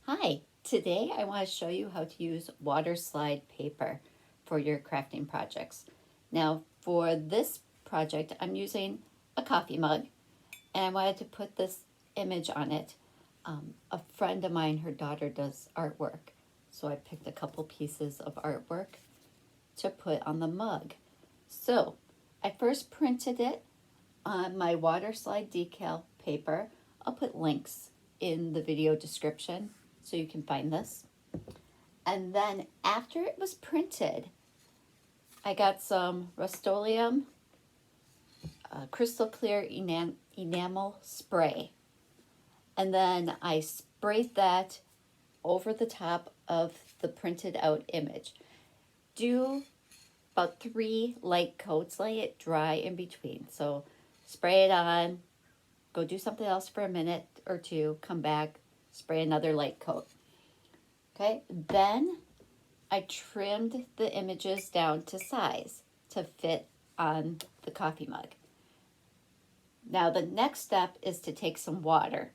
Hi, today I want to show you how to use Waterslide paper for your crafting projects. Now for this project I'm using a coffee mug and I wanted to put this image on it. A friend of mine, her daughter does artwork, so I picked a couple pieces of artwork to put on the mug. So I first printed it on my Waterslide Decal paper. I'll put links in the video description so you can find this. And then after it was printed, I got some Rust-Oleum crystal clear enamel spray. And then I sprayed that over the top of the printed out image. Do about 3 light coats, let it dry in between. So spray it on, go do something else for a minute or two, come back, spray another light coat. Okay, then I trimmed the images down to size to fit on the coffee mug. Now the next step is to take some water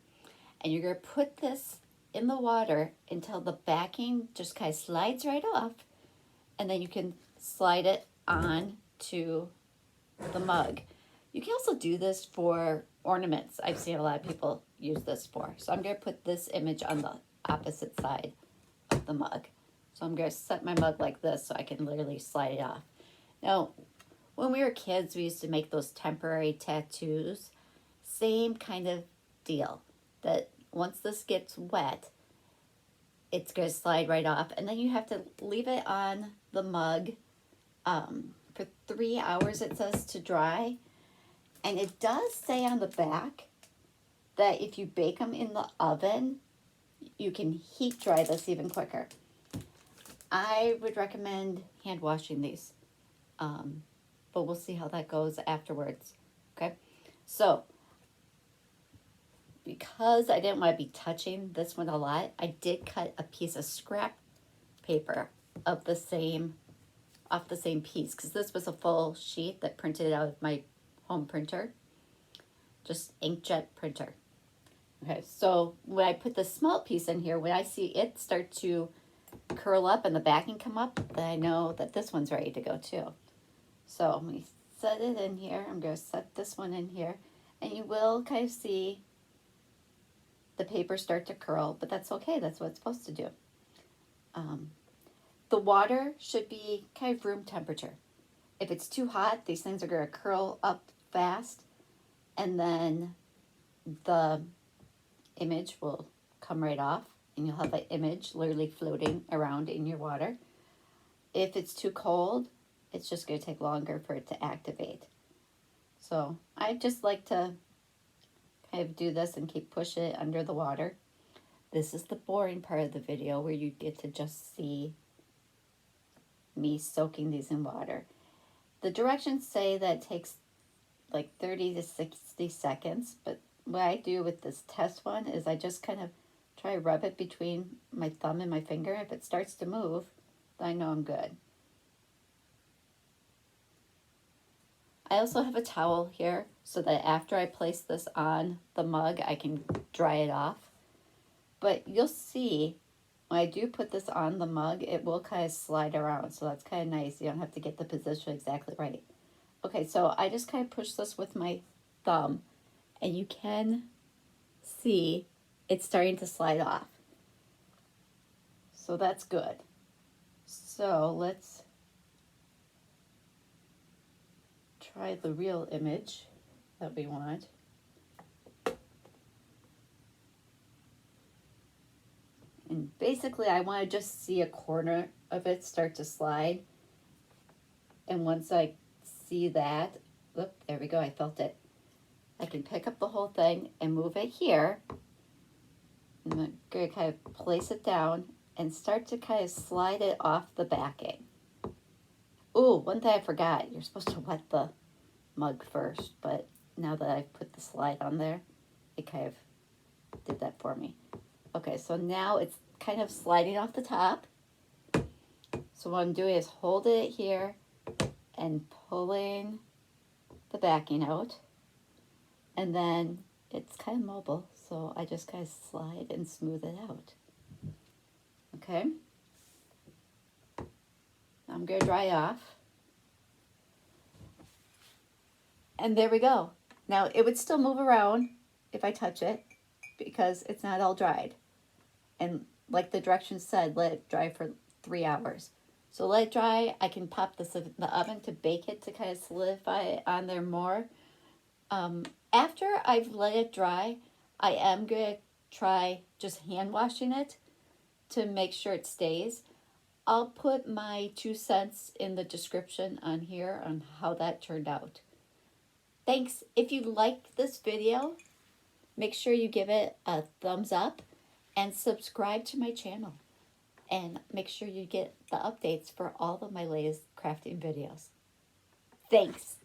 and you're going to put this in the water until the backing just kind of slides right off, and then you can slide it on to the mug. You can also do this for ornaments. I've seen a lot of people use this for. So I'm going to put this image on the opposite side of the mug. So I'm going to set my mug like this so I can literally slide it off. Now, when we were kids, we used to make those temporary tattoos. Same kind of deal, that once this gets wet, it's going to slide right off. And then you have to leave it on the mug for 3 hours, it says, to dry. And it does say on the back that if you bake them in the oven, you can heat dry this even quicker. I would recommend hand washing these, but we'll see how that goes afterwards. Okay, so because I didn't want to be touching this one a lot, I did cut a piece of scrap paper of the same off the same piece, because this was a full sheet that printed out of my home printer, just inkjet printer. Okay, so when I put the small piece in here, when I see it start to curl up and the backing come up, then I know that this one's ready to go too. So I'm going to set it in here. I'm going to set this one in here, and you will kind of see the paper start to curl, but that's okay. That's what it's supposed to do. The water should be kind of room temperature. If it's too hot, these things are going to curl up fast, and then the image will come right off, and you'll have an image literally floating around in your water. If it's too cold, it's just going to take longer for it to activate. So I just like to kind of do this and keep pushing it under the water. This is the boring part of the video where you get to just see me soaking these in water. The directions say that it takes like 30 to 60 seconds, but what I do with this test one is I just kind of try to rub it between my thumb and my finger. If it starts to move, then I know I'm good. I also have a towel here so that after I place this on the mug, I can dry it off. But you'll see when I do put this on the mug, it will kind of slide around. So that's kind of nice. You don't have to get the position exactly right. Okay, so I just kind of push this with my thumb, and you can see it's starting to slide off. So that's good. So let's try the real image that we want. And basically I want to just see a corner of it start to slide. And once I see that, look, there we go, I felt it. I can pick up the whole thing and move it here. I'm going to kind of place it down and start to kind of slide it off the backing. Ooh, one thing I forgot, you're supposed to wet the mug first, but now that I've put the slide on there, it kind of did that for me. Okay, so now it's kind of sliding off the top. So what I'm doing is holding it here and pulling the backing out. And then it's kind of mobile, so I just kind of slide and smooth it out. Okay. I'm going to dry off. And there we go. Now it would still move around if I touch it because it's not all dried. And like the directions said, let it dry for 3 hours. So let it dry. I can pop this in the oven to bake it to kind of solidify it on there more. After I've let it dry, I am going to try just hand washing it to make sure it stays. I'll put my 2 cents in the description on here on how that turned out. Thanks. If you liked this video, make sure you give it a thumbs up and subscribe to my channel. And make sure you get the updates for all of my latest crafting videos. Thanks.